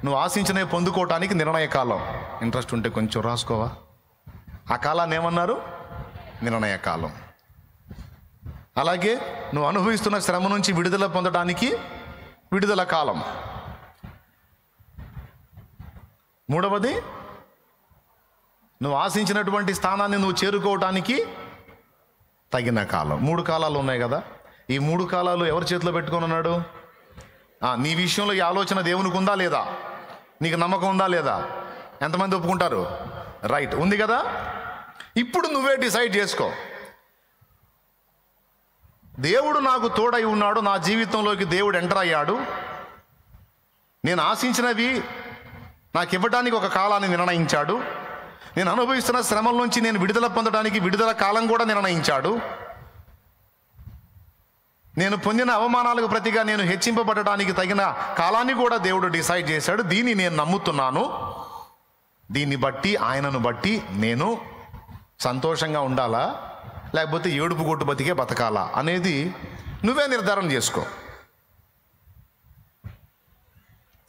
నువ్వు ఆశించినవి పొందుకోవటానికి నిర్ణయ కాలం. ఇంట్రెస్ట్ ఉంటే కొంచెం రాసుకోవా. ఆ కాలాన్ని ఏమన్నారు? నిర్ణయ కాలం. అలాగే నువ్వు అనుభవిస్తున్న శ్రమ నుంచి విడుదల పొందడానికి విడుదల కాలం. మూడవది, నువ్వు ఆశించినటువంటి స్థానాన్ని నువ్వు చేరుకోవటానికి తగిన కాలం. 3 కాలాలు ఉన్నాయి కదా. ఈ 3 కాలాలు ఎవరి చేతిలో పెట్టుకొని ఉన్నాడు? నీ విషయంలో ఈ ఆలోచన దేవునికి ఉందా లేదా? నీకు నమ్మకం ఉందా లేదా? ఎంతమంది ఒప్పుకుంటారు? రైట్, ఉంది కదా. ఇప్పుడు నువ్వే డిసైడ్ చేసుకో. దేవుడు నాకు తోడై ఉన్నాడు, నా జీవితంలోకి దేవుడు ఎంటర్ అయ్యాడు, నేను ఆశించినవి నాకు ఇవ్వడానికి ఒక కాలాన్ని నిర్ణయించాడు, నేను అనుభవిస్తున్న శ్రమల నుంచి నేను విడుదల పొందడానికి విడుదల కాలం కూడా నిర్ణయించాడు, నేను పొందిన అవమానాలకు ప్రతిగా నేను హెచ్చింపబడటానికి తగిన కాలాన్ని కూడా దేవుడు డిసైడ్ చేశాడు. దీన్ని నేను నమ్ముతున్నాను. దీన్ని బట్టి, ఆయనను బట్టి నేను సంతోషంగా ఉండాలా లేకపోతే ఏడుపు కొట్టు బతికే బతకాలా అనేది నువ్వే నిర్ధారణ చేసుకో.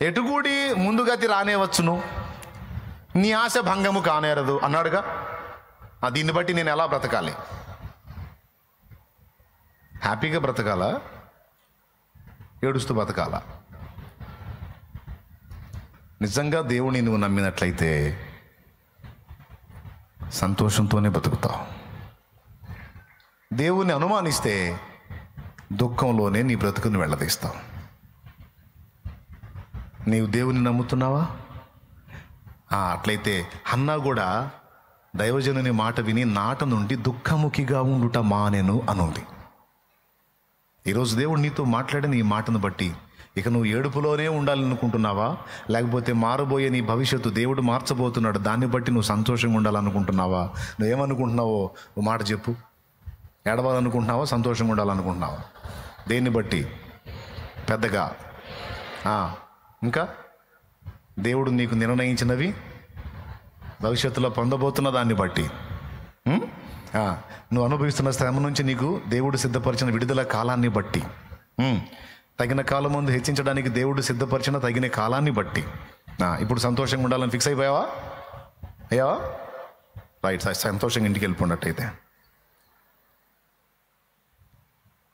ఎటుకూడి ముందుగతి రానేవచ్చును, నీ ఆశ భంగము కానేరదు అన్నాడుగా. దీన్ని బట్టి నేను ఎలా బ్రతకాలి? హ్యాపీగా బ్రతకాలా, ఏడుస్తూ బ్రతకాలా? నిజంగా దేవుని నువ్వు నమ్మినట్లయితే సంతోషంతోనే బతుకుతావు. దేవుని అనుమానిస్తే దుఃఖంలోనే నీ బ్రతుకుని వెళ్ళదీస్తావు. నీవు దేవుని నమ్ముతున్నావా? అట్లయితే హన్నా కూడా దైవజనుని మాట విని నాట నుండి దుఃఖముఖిగా ఉండుట మానెను అనుంది. ఈరోజు దేవుడు నీతో మాట్లాడిన ఈ మాటను బట్టి ఇక నువ్వు ఏడుపులోనే ఉండాలనుకుంటున్నావా, లేకపోతే మారబోయే నీ భవిష్యత్తు దేవుడు మార్చబోతున్నాడు, దాన్ని బట్టి నువ్వు సంతోషంగా ఉండాలనుకుంటున్నావా? నువ్వేమనుకుంటున్నావో ఓ మాట చెప్పు. ఏడవాలనుకుంటున్నావా, సంతోషంగా ఉండాలనుకుంటున్నావా? దేన్ని బట్టి? పెద్దగా ఇంకా దేవుడు నీకు నిర్ణయించినవి భవిష్యత్తులో పొందబోతున్న దాన్ని బట్టి, నువ్వు అనుభవిస్తున్న శ్రమ నుంచి నీకు దేవుడు సిద్ధపరిచిన విడుదల కాలాన్ని బట్టి, తగిన కాలం ముందు హెచ్చించడానికి దేవుడు సిద్ధపరిచిన తగిన కాలాన్ని బట్టి ఇప్పుడు సంతోషంగా ఉండాలని ఫిక్స్ అయిపోయావా? అయ్యావా? రైట్, సంతోషంగా ఇంటికి వెళ్ళిపోయినట్టయితే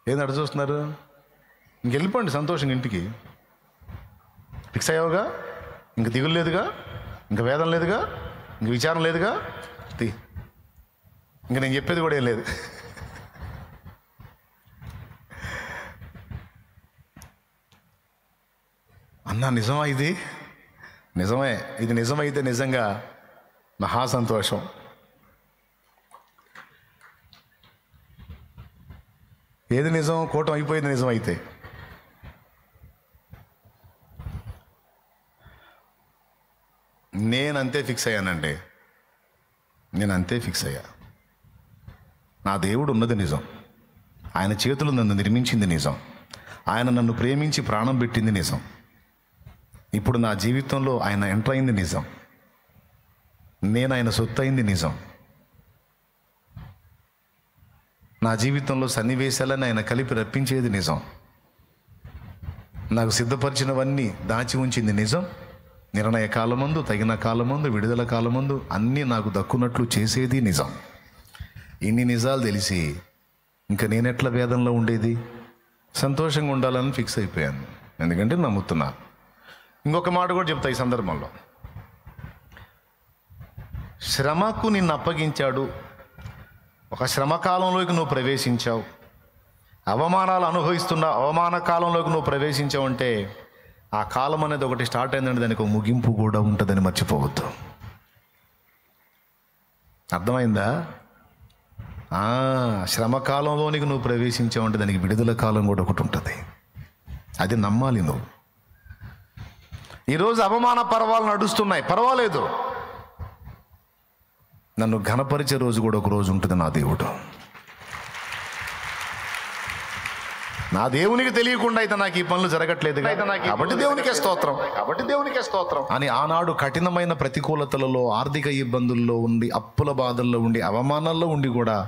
ఏంది అటు చూస్తున్నారు? ఇంకెళ్ళిపోండి సంతోషంగా ఇంటికి. ఫిక్స్ అయ్యావుగా, ఇంక దిగులు లేదుగా, ఇంక వేదన లేదుగా, ఇంక విచారం లేదుగా, ఇంక నేను చెప్పేది కూడా ఏం లేదు. అన్నా నిజమా? ఇది నిజమే. ఇది నిజమైతే నిజంగా మహా సంతోషం. ఏది నిజం? కూటం అయిపోయింది నిజమైతే. నేనంతే ఫిక్స్ అయ్యానండి. నేనంతే ఫిక్స్ అయ్యా. నా దేవుడు ఉన్నది నిజం, ఆయన చేతులు నన్ను నిర్మించింది నిజం, ఆయన నన్ను ప్రేమించి ప్రాణం పెట్టింది నిజం, ఇప్పుడు నా జీవితంలో ఆయన ఎంటర్ అయింది నిజం, నేను ఆయన సొత్తు అయింది నిజం, నా జీవితంలో సన్నివేశాలను ఆయన కలిపి రప్పించేది నిజం, నాకు సిద్ధపరిచినవన్నీ దాచి ఉంచింది నిజం, నిర్ణయ కాలమందు, తగిన కాలమందు, విడుదల కాలమందు అన్నీ నాకు దక్కున్నట్లు చేసేది నిజం. ఇన్ని నిజాలు తెలిసి ఇంకా నేనెట్లా వేదనలో ఉండేది? సంతోషంగా ఉండాలని ఫిక్స్ అయిపోయాను, ఎందుకంటే నమ్ముతున్నా. ఇంకొక మాట కూడా చెప్తా ఈ సందర్భంలో. శ్రమకు నిన్ను అప్పగించాడు, ఒక శ్రమ కాలంలోకి నువ్వు ప్రవేశించావు, అవమానాలు అనుభవిస్తున్న అవమాన కాలంలోకి నువ్వు ప్రవేశించావు అంటే ఆ కాలం అనేది ఒకటి స్టార్ట్ అయిందంటే దానికి ఒక ముగింపు కూడా ఉంటుందని మర్చిపోవద్దు. అర్థమైందా? శ్రమ కాలంలోనికి నువ్వు ప్రవేశించావు అంటే దానికి విడుదల కాలం కూడా ఒకటి ఉంటుంది. అది నమ్మాలి నువ్వు. ఈరోజు అవమాన పర్వాలు నడుస్తున్నాయి, పర్వాలేదు, నన్ను ఘనపరిచే రోజు కూడా ఒక రోజు ఉంటుంది. నా దేవుడు, నా దేవునికి తెలియకుండా అయితే నాకు ఈ పనులు జరగట్లేదు కాబట్టి దేవునికే స్తోత్రం, కాబట్టి దేవునికే స్తోత్రం అని ఆనాడు కఠినమైన ప్రతికూలతలలో, ఆర్థిక ఇబ్బందుల్లో ఉండి, అప్పుల బాధల్లో ఉండి, అవమానాల్లో ఉండి కూడా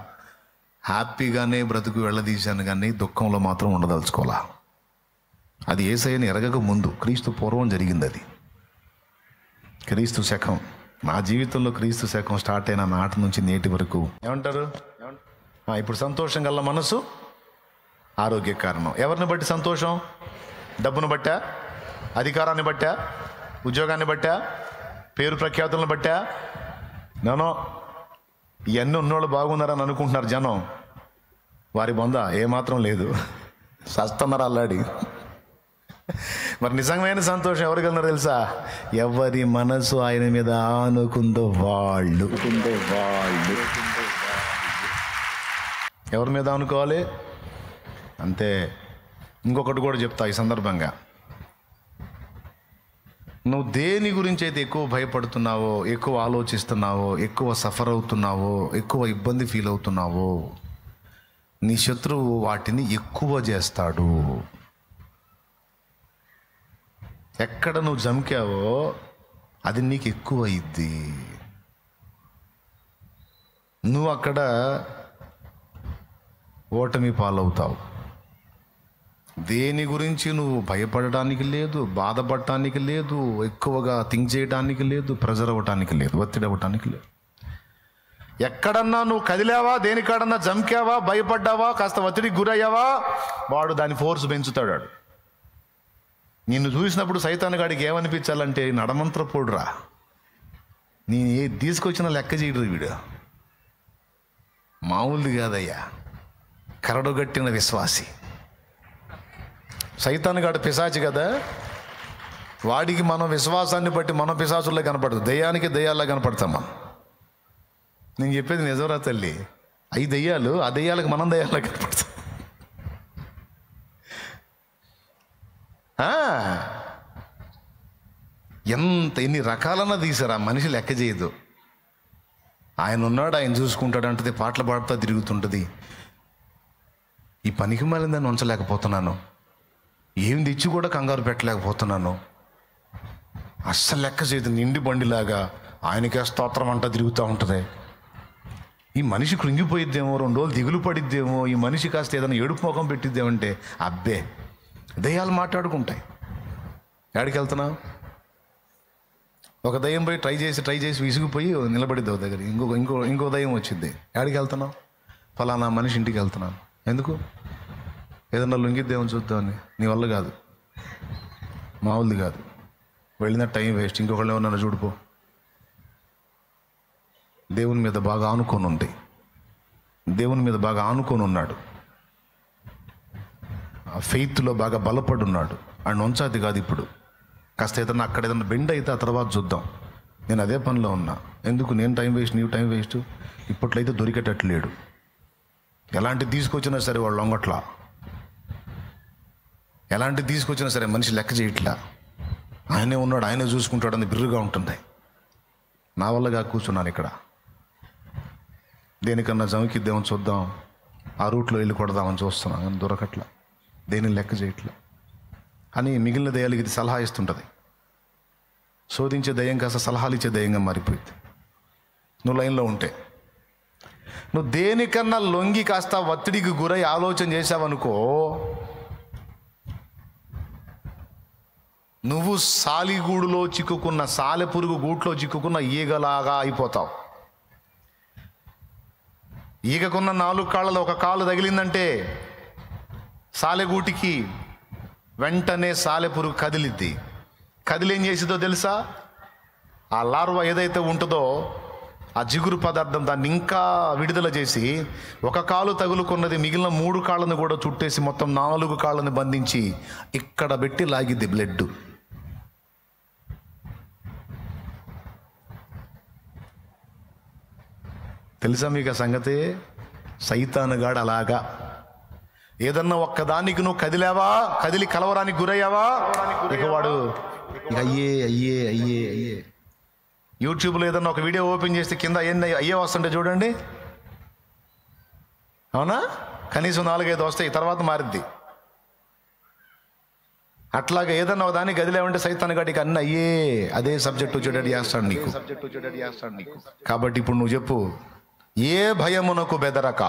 హ్యాపీగానే బ్రతుకు వెళ్ళదీశాను, కానీ దుఃఖంలో మాత్రం ఉండదలుచుకోవాలా. అది యేసయ్యని ఎరగక ముందు, క్రీస్తు పూర్వం జరిగింది అది. క్రీస్తు శకం, నా జీవితంలో క్రీస్తు శకం స్టార్ట్ అయిన నాటి నుంచి నేటి వరకు ఏమంటారు? ఇప్పుడు సంతోషం గల మనసు ఆరోగ్య కారణం. ఎవరిని బట్టి సంతోషం? డబ్బును బట్టా, అధికారాన్ని బట్టా, ఉద్యోగాన్ని బట్టా, పేరు ప్రఖ్యాతులను బట్టా? నేను ఇవన్నీ ఉన్నోళ్ళు బాగున్నారని అనుకుంటున్నారు జనం. వారి బొంద ఏమాత్రం లేదు, సస్తున్నారు అల్లాడి. మరి నిజమైన సంతోషం ఎవరికి వెళ్ళినారో తెలుసా? ఎవరి మనసు ఆయన మీద ఆనుకుందో వాళ్ళు. ఎవరి మీద ఆనుకోవాలి అంతే. ఇంకొకటి కూడా చెప్తా ఈ సందర్భంగా. నువ్వు దేని గురించి అయితే ఎక్కువ భయపడుతున్నావో, ఎక్కువ ఆలోచిస్తున్నావో, ఎక్కువ సఫర్ అవుతున్నావో, ఎక్కువ ఇబ్బంది ఫీల్ అవుతున్నావో, నీ శత్రువు వాటిని ఎక్కువ చేస్తాడు. ఎక్కడ నువ్వు జంకావో అది నీకు ఎక్కువ అయింది. నువ్వు అక్కడ ఓటమి పాలవుతావు. దేని గురించి నువ్వు భయపడడానికి లేదు, బాధపడటానికి లేదు, ఎక్కువగా థింక్ చేయడానికి లేదు, ప్రెజర్ అవ్వటానికి లేదు, ఒత్తిడి అవ్వటానికి లేదు. ఎక్కడన్నా నువ్వు కదిలావా, దేనికాడన్నా జంకావా, భయపడ్డావా, కాస్త ఒత్తిడికి గురయ్యావా, వాడు దాని ఫోర్స్ పెంచుతాడు. నిన్ను చూసినప్పుడు సైతానుగాడికి ఏమనిపించాలంటే నడమంత్ర పోడురా, నేను ఏ తీసుకొచ్చిన లెక్క చేయడు వీడు, మామూలుది కాదయ్యా, కరడుగట్టిన విశ్వాసి. సైతానుగాడు పిశాచి కదా, వాడికి మనం విశ్వాసాన్ని బట్టి మనం పిశాచుల్లో కనపడదు, దయ్యానికి దయ్యాల్లో కనపడతాం మనం. నేను చెప్పేది నిజంరా తల్లి. అవి దయ్యాలు, ఆ దయ్యాలకు మనం దయ్యాల్లో కనపడతాం. ఎన్ని రకాలన్నా తీసారా, మనిషి లెక్క చేయదు. ఆయన ఉన్నాడు, ఆయన చూసుకుంటాడు అంటది, పాటలు పాడుతూ తిరుగుతుంటుంది. ఈ పనికి మాలిందని ఉంచలేకపోతున్నాను, ఏం తెచ్చి కూడా కంగారు పెట్టలేకపోతున్నాను. అస్సలు లెక్క చేయదు, నిండి బండిలాగా ఆయనకే స్తోత్రం అంటా తిరుగుతూ ఉంటుంది. ఈ మనిషి కృంగిపోయిద్దేమో, 2 రోజులు దిగులు పడిద్దేమో, ఈ మనిషి కాస్త ఏదైనా ఏడుపు ముఖం పెట్టిద్దేమంటే అబ్బే దయ్యాలు మాట్లాడుకుంటాయి. ఎక్కడికి వెళ్తున్నావు? ఒక దయ్యం పోయి ట్రై చేసి విసిగిపోయి నిలబడిద్దావు దగ్గర, ఇంకో దయ్యం వచ్చింది. ఎక్కడికి వెళ్తున్నావు? ఫలానా మనిషి ఇంటికి వెళ్తున్నాను. ఎందుకు? ఏదన్నా లొంగిద్దేమో చూద్దామని. నీ వల్ల కాదు, మామూలుది కాదు. వెళ్ళిన టైం వేస్ట్. ఇంకొకళ్ళు ఏమన్నా చూడిపో. దేవుని మీద బాగా ఆనుకొని ఉంది, దేవుని మీద బాగా ఆనుకొని ఉన్నాడు, ఆ ఫెయిత్లో బాగా బలపడి ఉన్నాడు. అండ్ ఉంచాది కాదు. ఇప్పుడు కాస్త ఏదన్నా అక్కడ ఏదన్నా బెండ్ అయితే ఆ తర్వాత చూద్దాం. నేను అదే పనిలో ఉన్నా. ఎందుకు నేను టైం వేస్ట్, నీవు టైం వేస్ట్? ఇప్పట్లయితే దొరికేటట్లేడు. ఎలాంటిది తీసుకొచ్చినా సరే వాళ్ళు లొంగట్లా, ఎలాంటిది తీసుకొచ్చినా సరే మనిషి లెక్క చేయట్లా. ఆయనే ఉన్నాడు, ఆయనే చూసుకుంటాడు అని బిర్రుగా ఉంటుంది. నా వల్లగా కూర్చున్నాను ఇక్కడ. దేనికన్నా జమకిద్దామని చూద్దాం, ఆ రూట్లో వెళ్ళి కొడదామని చూస్తున్నాను, కానీ దొరకట్లా, దేని లెక్క చేయట్లా. అని మిగిలిన దయ్యాలకి ఇది సలహా ఇస్తుంటుంది. శోధించే దయ్యం కాస్త సలహాలు ఇచ్చే దయ్యంగా మారిపోయింది నువ్వు లైన్లో ఉంటే. నువ్వు దేనికన్నా లొంగి కాస్త ఒత్తిడికి గురై ఆలోచన చేసావనుకో, నువ్వు సాలిగూడులో చిక్కుకున్న, సాలెపురుగు గూట్లో చిక్కుకున్న ఈగలాగా అయిపోతావు. ఈగకున్న 4 కాళ్ళలో ఒక కాలు తగిలిందంటే సాలెగూటికి వెంటనే సాలెపురుగు కదిలిద్ది. కదిలేం చేసిందో తెలుసా? ఆ లార్వా ఏదైతే ఉంటుందో ఆ జిగురు పదార్థం దాన్ని ఇంకా విడుదల చేసి, ఒక కాలు తగులుకున్నది మిగిలిన 3 కాళ్ళను కూడా చుట్టేసి మొత్తం 4 కాళ్ళను బంధించి ఇక్కడ పెట్టి లాగిద్ది బ్లడ్. తెలుసా మీకు ఆ సంగతి? సైతానుగాడు అలాగా. ఏదన్నా ఒక్కదానికి నువ్వు కదిలావా, కదిలి కలవరానికి గురయ్యావా, ఇక వాడు అయ్యే యూట్యూబ్లో ఏదన్నా ఒక వీడియో ఓపెన్ చేస్తే కింద అయ్యే వస్తుంటే చూడండి. అవునా? కనీసం 4-5 వస్తాయి, తర్వాత మారిద్ది. అట్లాగా ఏదన్నా ఒక దానికి గదిలేమంటే సైతానుగాడికి అన్నీ అయ్యే, అదే సబ్జెక్ట్ వచ్చేటట్టు చేస్తాడు నీకు. కాబట్టి ఇప్పుడు నువ్వు చెప్పు, ఏ భయమునకు బెదరక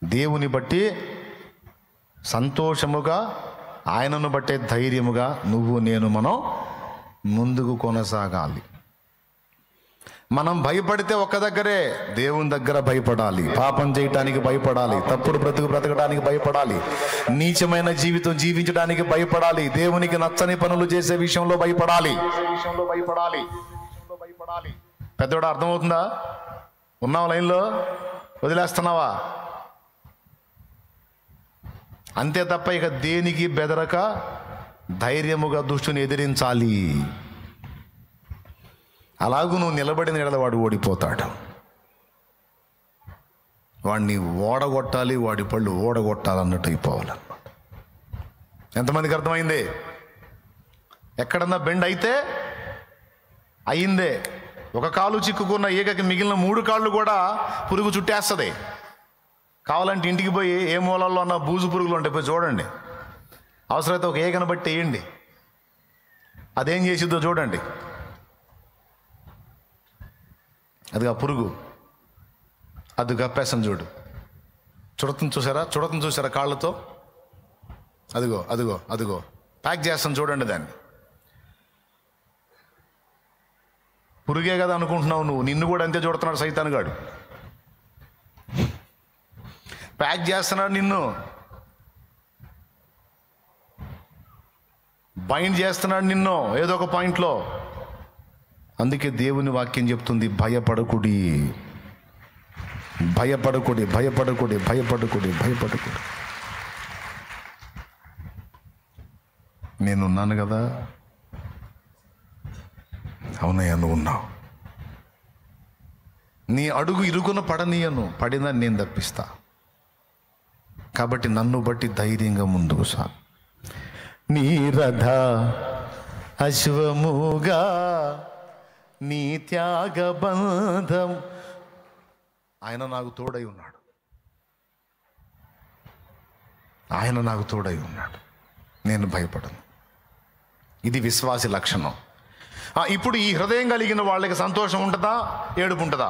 దేవుని బట్టి సంతోషముగా, ఆయనను బట్టే ధైర్యముగా మనం ముందుకు కొనసాగాలి. మనం భయపడితే ఒక్క దగ్గరే, దేవుని దగ్గర భయపడాలి. పాపం చేయటానికి భయపడాలి, తప్పుడు బ్రతకడానికి భయపడాలి, నీచమైన జీవితం జీవించడానికి భయపడాలి, దేవునికి నచ్చని పనులు చేసే విషయంలో భయపడాలి. పెద్దోడు అర్థమవుతుందా? ఉన్నావా లైన్లో? వదిలేస్తున్నావా? అంతే తప్ప ఇక దేనికి బెదరక ధైర్యముగా దుష్టుని ఎదిరించాలి. అలాగూ నువ్వు నిలబడిన ఎడల వాడు ఓడిపోతాడు. వాడిని ఓడగొట్టాలి, వాడి పళ్ళు ఓడగొట్టాలన్నట్టు అయిపోవాలన్నమాట. ఎంతమందికి అర్థమైంది? ఎక్కడన్నా బెండ్ అయితే అయిందే. ఒక కాలు చిక్కుకున్న ఈగకి మిగిలిన 3 కాళ్ళు కూడా పురుగు చుట్టేస్తుంది. కావాలంటే ఇంటికి పోయి ఏ మూలల్లో ఉన్న బూజు పురుగులు ఉంటాయి పోయి చూడండి. అవసరమైతే ఒక ఈగను బట్టి వేయండి, అదేం చేసిద్దో చూడండి. అది ఆ పురుగు, అది గప్పేసం చూడు. చుడతను చూసారా కాళ్ళతో? అదిగో అదిగో అదిగో ప్యాక్ చేస్తాను చూడండి దాన్ని. పురుగే కదా అనుకుంటున్నావు నువ్వు, నిన్ను కూడా అంతే చూడుతున్నాడు సైతాన్ గాడు. ప్యాక్ చేస్తున్నాడు నిన్ను, బైండ్ చేస్తున్నాడు నిన్ను ఏదో ఒక పాయింట్లో. అందుకే దేవుని వాక్యం చెప్తుంది, భయపడకుడి, భయపడకుడి, భయపడకుడి, భయపడకుడి, భయపడకుడి. నేనున్నాను కదా. అవునయ్యా, నువ్వు ఉన్నావు. నీ అడుగు ఇరుకున పడనీయను, పడినా నేను తప్పిస్తా. కాబట్టి నన్ను బట్టి ధైర్యంగా ముందుకు సాగు. నీ రథ అశ్వముగా నీ త్యాగబంధం. ఆయన నాకు తోడై ఉన్నాడు, ఆయన నాకు తోడై ఉన్నాడు, నేను భయపడను. ఇది విశ్వాసి లక్షణం. ఇప్పుడు ఈ హృదయం కలిగిన వాళ్ళకి సంతోషం ఉంటుందా, ఏడుపు ఉంటుందా?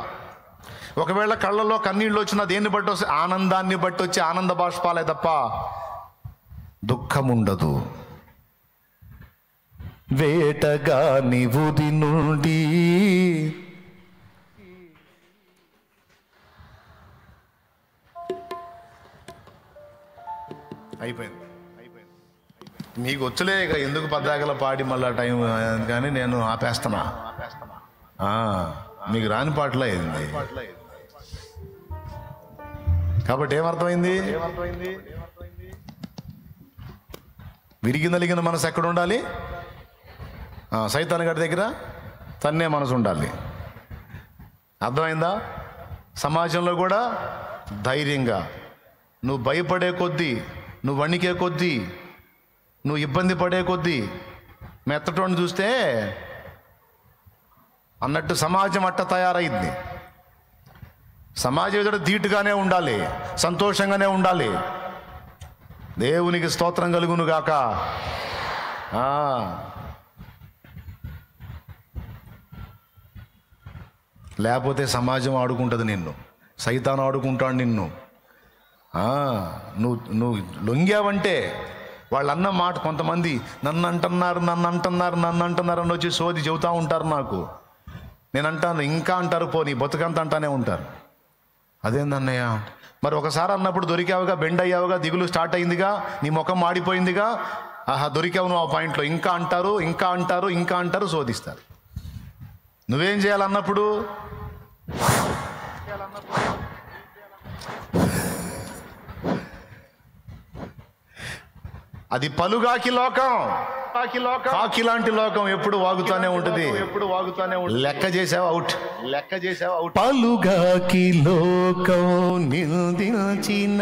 ఒకవేళ కళ్ళల్లో కన్నీళ్ళు వచ్చినా దేన్ని బట్టి వస్తే ఆనందాన్ని బట్టి వచ్చి ఆనంద బాష్పాలే తప్ప దుఃఖం ఉండదు. వేటగా నివుది నుండి అయిపోయింది. మీకు వచ్చలే ఇక ఎందుకు పద్దాకల పాడి మళ్ళా టైం కానీ నేను ఆపేస్తున్నా. మీకు రాని పాటలే అయింది. కాబట్టి ఏమర్థమైంది? విరిగి నలిగిన మనసు ఎక్కడ ఉండాలి? సైతాన్ గారి దగ్గర తన్నే మనసు ఉండాలి. అర్థమైందా? సమాజంలో కూడా ధైర్యంగా నువ్వు భయపడే కొద్దీ, నువ్వు వణికే కొద్దీ, నువ్వు ఇబ్బంది పడే కొద్దీ మెత్తటోని చూస్తే అన్నట్టు సమాజం అట్ట తయారైంది. సమాజం ఎదుట ధీటుగానే ఉండాలి, సంతోషంగానే ఉండాలి. దేవునికి స్తోత్రం కలుగును గాక. లేకపోతే సమాజం ఆడుకుంటుంది నిన్ను, సైతాను ఆడుకుంటాడు నిన్ను. నువ్వు లొంగావంటే వాళ్ళు అన్న మాట, కొంతమంది నన్ను అంటున్నారు అని వచ్చి సోది చెబుతూ ఉంటారు నాకు. నేను అంటాను, ఇంకా అంటారు, పోనీ బతుకంత అంటానే ఉంటారు. అదేందన్నయ్య, మరి ఒకసారి అన్నప్పుడు దొరికావుగా, బెండ్ అయ్యావుగా, దిగులు స్టార్ట్ అయిందిగా, నీ ముఖం మాడిపోయిందిగా, దొరికావు నువ్వు ఆ పాయింట్లో. ఇంకా అంటారు, ఇంకా అంటారు, ఇంకా అంటారు, శోధిస్తారు. నువ్వేం చేయాలన్నప్పుడు? అది పలుగాకి లోకం, కాకి లాంటి లోకం ఎప్పుడు వాగుతానే ఉంటుంది. లెక్క చేసావు అవుట్, లెక్క చేసావు అవుట్. పలుగాకి లోకం నిందించిన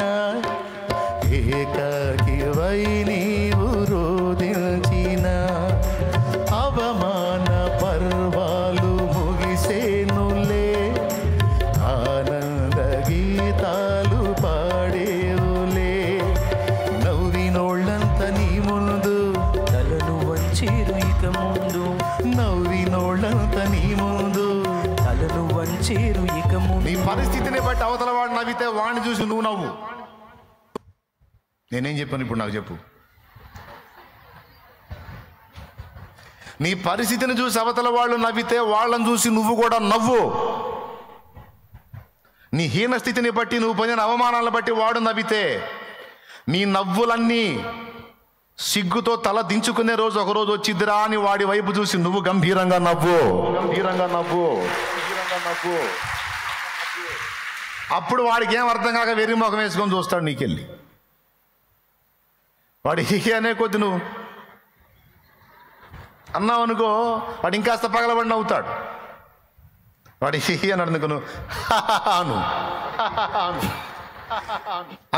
ఏకాకివై నీవు రోదించిన అవమాన పర్వాలు ముగిసేనులే, ఆనంద గీతాలు పాడేవులే. నవ్వినోళ్ళంత నీ ముందు తలను వంచిరు ఇక ముందు, నవ్వినోళ్ళంత నీ ముందు తలను వంచిరు ఇక ముందు. నీ పరిస్థితిని బట్టి అవతల వాడు నవ్వితే వాడిని చూసి నువ్వు నవ్వు. నేనేం చెప్పాను ఇప్పుడు? నాకు చెప్పు. నీ పరిస్థితిని చూసి అవతల వాళ్ళు నవ్వితే వాళ్ళని చూసి నువ్వు కూడా నవ్వు. నీ హీన స్థితిని బట్టి నువ్వు పొందిన అవమానాలను బట్టి వాడు నవ్వితే నీ నవ్వులన్నీ సిగ్గుతో తల దించుకునే రోజు ఒకరోజు వచ్చిద్దిరా అని వాడి వైపు చూసి నువ్వు గంభీరంగా నవ్వు. అప్పుడు వాడికి ఏం అర్థం కాక వెర్రి ముఖం వేసుకొని చూస్తాడు నీకెళ్ళి. వాడు హీ అనే కొద్ది నువ్వు అన్నావు అనుకో, వాడు ఇంకాస్త పగలబడి నవ్వుతాడు. వాడు హీ అని అనుకో, నువ్వు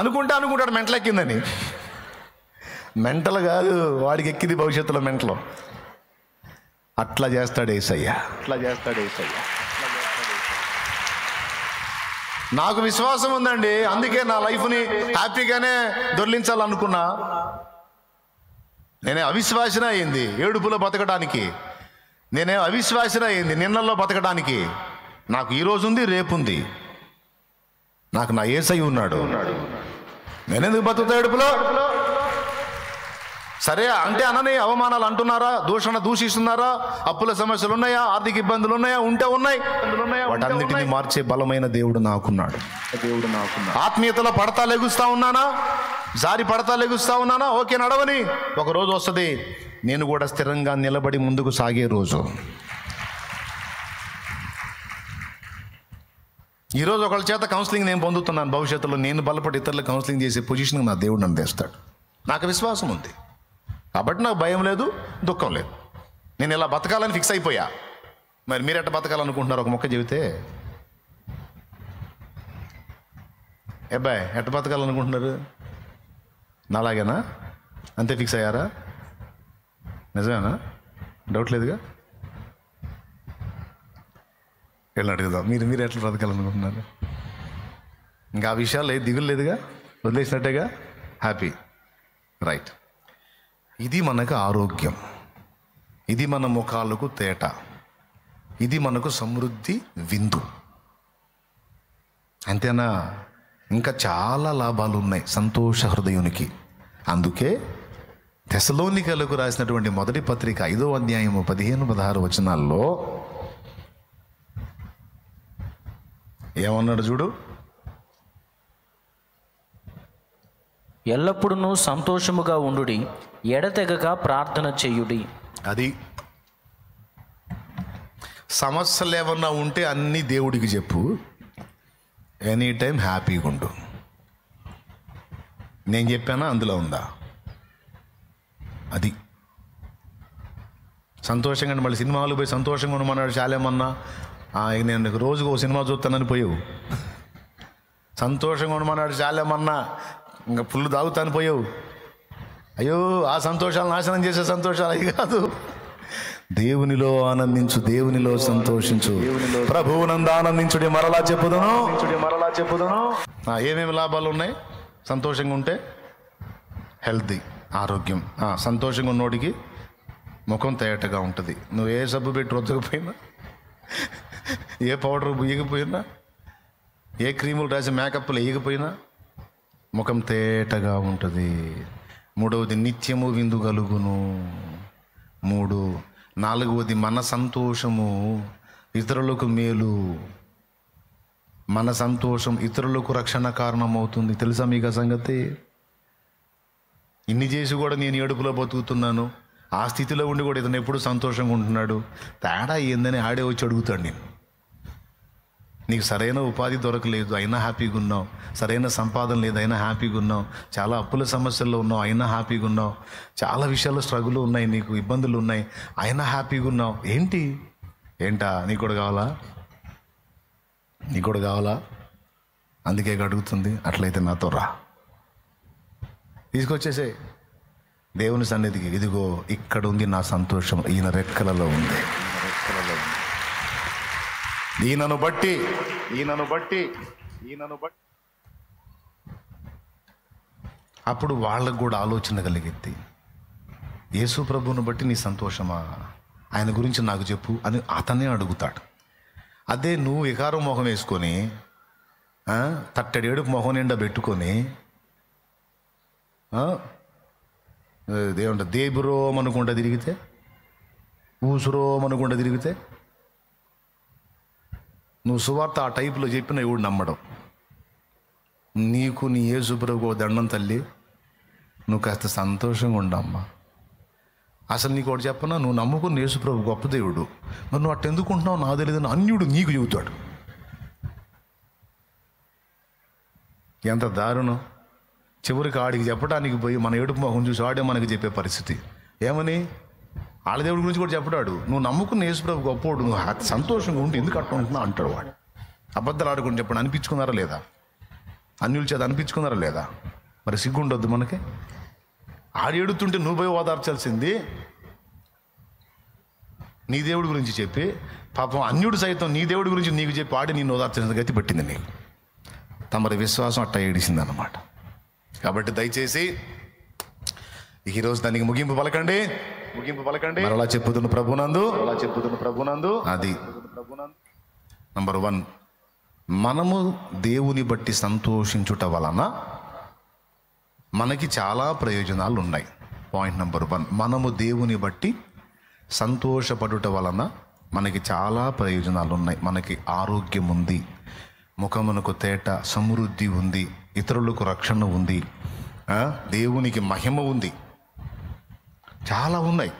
అనుకుంటాడు మెంటలెక్కిందని. మెంటలు కాదు, వాడికి ఎక్కింది భవిష్యత్తులో మెంటలు. అట్లా చేస్తాడు యేసయ్య. నాకు విశ్వాసం ఉందండి, అందుకే నా లైఫ్ని హ్యాపీగానే దొర్లించాలనుకున్నా. నేనే అవిశ్వాసన అయింది ఏడుపులో బతకడానికి, నేనే అవిశ్వాసన అయింది నిన్నల్లో బతకడానికి. నాకు ఈరోజు ఉంది, రేపుంది. నాకు నా యేసయ్య ఉన్నాడు. నేనెందుకు బతుకుతా ఏడుపులో? సరే అంటే అనని అవమానాలు అంటున్నారా, దూషిస్తున్నారా, అప్పుల సమస్యలు ఉన్నాయా, ఆర్థిక ఇబ్బందులు ఉన్నాయా? ఉన్నాయి. వాటన్నిటిని మార్చే బలమైన దేవుడు నాకున్నాడు. ఆత్మీయతలో పడతా లెగుస్తా ఉన్నానా, జారి పడతా లెగుస్తా ఉన్నానా? ఓకే, నడవని. ఒక రోజు వస్తుంది నేను కూడా స్థిరంగా నిలబడి ముందుకు సాగే రోజు. ఈరోజు ఒకళ్ళ చేత కౌన్సిలింగ్ నేను పొందుతున్నాను. భవిష్యత్తులో నేను బలపడి ఇతరులకు కౌన్సిలింగ్ చేసే పొజిషన్ నా దేవుడు నన్ను తెస్తాడు. నాకు విశ్వాసం ఉంది కాబట్టి నాకు భయం లేదు, దుఃఖం లేదు. నేను ఇలా బతకాలని ఫిక్స్ అయిపోయా. మరి మీరు ఎట్ట బతకాలనుకుంటున్నారు? ఒక మొక్క చెబితే అబ్బాయి ఎట్ట బతకాలనుకుంటున్నారు? నాలాగేనా? అంతే ఫిక్స్ అయ్యారా? నిజమేనా? డౌట్ లేదుగా? వెళ్ళి అడుగుదాం, మీరు ఎట్లా బ్రతకాలనుకుంటున్నారు? ఇంకా ఆ విషయాలు ఏది దిగులు లేదుగా, వదిలేసినట్టేగా, హ్యాపీ, రైట్. ఇది మనకు ఆరోగ్యం, ఇది మన ముఖాలకు తేట, ఇది మనకు సమృద్ధి విందు. అంతేనా? ఇంకా చాలా లాభాలు ఉన్నాయి సంతోష హృదయునికి. అందుకే తెసలోనికలకు రాసినటువంటి మొదటి పత్రిక 5వ అధ్యాయము 15-16 వచనాల్లో ఏమన్నాడు చూడు. ఎల్లప్పుడూ సంతోషముగా ఉండుడి, ఎడతెగక ప్రార్థన చేయుడి. అది సమస్యలు ఏమన్నా ఉంటే అన్నీ దేవుడికి చెప్పు, ఎనీ టైం హ్యాపీగా ఉండు. నేను చెప్పానా? అందులో ఉందా? అది సంతోషంగా. మళ్ళీ సినిమాలు పోయి సంతోషంగా ఉండమన్నాడు చాలేమన్నా. నేను రోజుకు ఒక సినిమా చూస్తానని పోయావు. సంతోషంగా ఉండమన్నాడు చాలేమన్నా, ఇంకా ఫుల్ తాగుతాను పోయావు. అయ్యో, ఆ సంతోషాలు నాశనం చేసే సంతోషాలు అవి కాదు. దేవునిలో ఆనందించు, దేవునిలో సంతోషించు, ప్రభువునందు ఆనందించుడి, మరలా చెప్పుదును. ఏమేమి లాభాలు ఉన్నాయి సంతోషంగా ఉంటే? హెల్తీ, ఆరోగ్యం. సంతోషంగా ఉన్నోడికి ముఖం తేటగా ఉంటుంది. నువ్వు ఏ సబ్బు పెట్టి రుద్దకపోయినా, ఏ పౌడర్ వేయకపోయినా, ఏ క్రీములు రాసి మేకప్లు వేయకపోయినా ముఖం తేటగా ఉంటుంది. 3వది నిత్యము విందు కలుగును. 4వది మన సంతోషము ఇతరులకు మేలు. మన సంతోషం ఇతరులకు రక్షణ కారణం అవుతుంది. తెలుసా మీకు ఆ సంగతి? ఇన్ని చేసి కూడా నేను ఏడుపులో బతుకుతున్నాను, ఆ స్థితిలో ఉండి కూడా ఇతను ఎప్పుడు సంతోషంగా ఉంటున్నాడు. తేడా ఏందని ఆడే వచ్చి అడుగుతాడు. నేను నీకు సరైన ఉపాధి దొరకలేదు అయినా హ్యాపీగా ఉన్నావు, సరైన సంపాదన లేదు అయినా హ్యాపీగా ఉన్నావు, చాలా అప్పుల సమస్యల్లో ఉన్నావు అయినా హ్యాపీగా ఉన్నావు, చాలా విషయాల్లో స్ట్రగుల్ ఉన్నాయి, నీకు ఇబ్బందులు ఉన్నాయి అయినా హ్యాపీగా ఉన్నావు. ఏంటా నీకు కూడా కావాలా? అందుకే అడుగుతుంది. అట్లయితే నాతో రా, తీసుకొచ్చేసే దేవుని సన్నిధికి. ఇదిగో ఇక్కడ ఉంది నా సంతోషం, ఈయన రెక్కలలో ఉంది. ఈయనను బట్టి అప్పుడు వాళ్ళకు కూడా ఆలోచన కలిగింది. యేసు ప్రభువును బట్టి నీ సంతోషమా, ఆయన గురించి నాకు చెప్పు అని అతనే అడుగుతాడు. అదే నువ్వు వికారం మొహం వేసుకొని తట్టడేడుపు మొహం నిండా పెట్టుకొని దేవుంట దేబురోం అనుకుంటా తిరిగితే ఊసురోమనుకుండా తిరిగితే నువ్వు సువార్త ఆ టైపులో చెప్పిన ఎవడు నమ్మడం. నీకు నీ యేసు ప్రభువు దండం తల్లి, నువ్వు కాస్త సంతోషంగా ఉండమ్మా. అసలు నీకు ఒకటి చెప్పనా, నువ్వు నమ్ముకున్న యేసు ప్రభు గొప్ప దేవుడు, మరి నువ్వు అట్ట ఎందుకుంటున్నావు నాకు తెలియదని అన్యుడు నీకు చెబుతాడు. ఎంత దారుణం. చివరికి ఆడికి చెప్పడానికి పోయి మన ఏడుపు మొహం చూసి ఆడే మనకి చెప్పే పరిస్థితి. ఏమని? వాళ్ళ దేవుడి గురించి కూడా చెప్పడాడు. నువ్వు నమ్ముకున్న యేసు ప్రభు గొప్పోడు, నువ్వు సంతోషంగా ఉంటే ఎందుకు అట్ట ఉంటున్నావు అంటాడు వాడు. అబద్ధాలు ఆడుకుని చెప్పండి, అనిపించుకున్నారా లేదా? అన్యుల చేత అనిపించుకున్నారా లేదా? మరి సిగ్గుండొద్దు మనకి? ఆడి ఏడుతుంటే నువ్వు పోయి ఓదార్చాల్సింది నీ దేవుడి గురించి చెప్పి. పాపం అన్యుడు సైతం నీ దేవుడి గురించి నీకు చెప్పి ఆడి నిన్ను ఓదార్చాల్సిన గతి పట్టింది నీకు. తమరి విశ్వాసం అట్ట ఏడిసింది అన్నమాట. కాబట్టి దయచేసి ఈరోజు దానికి ముగింపు పలకండి. మరలా చెప్పుతున్న ప్రభునందు అది నంబర్ 1, మనము దేవుని బట్టి సంతోషించుట వలన మనకి చాలా ప్రయోజనాలు ఉన్నాయి. పాయింట్ నెంబర్ 1, మనము దేవుని బట్టి సంతోషపడుట వలన మనకి చాలా ప్రయోజనాలు ఉన్నాయి. మనకి ఆరోగ్యం ఉంది, ముఖమునకు తేట, సమృద్ధి ఉంది, ఇతరులకు రక్షణ ఉంది, దేవునికి మహిమ ఉంది, చాలా ఉన్నాయి.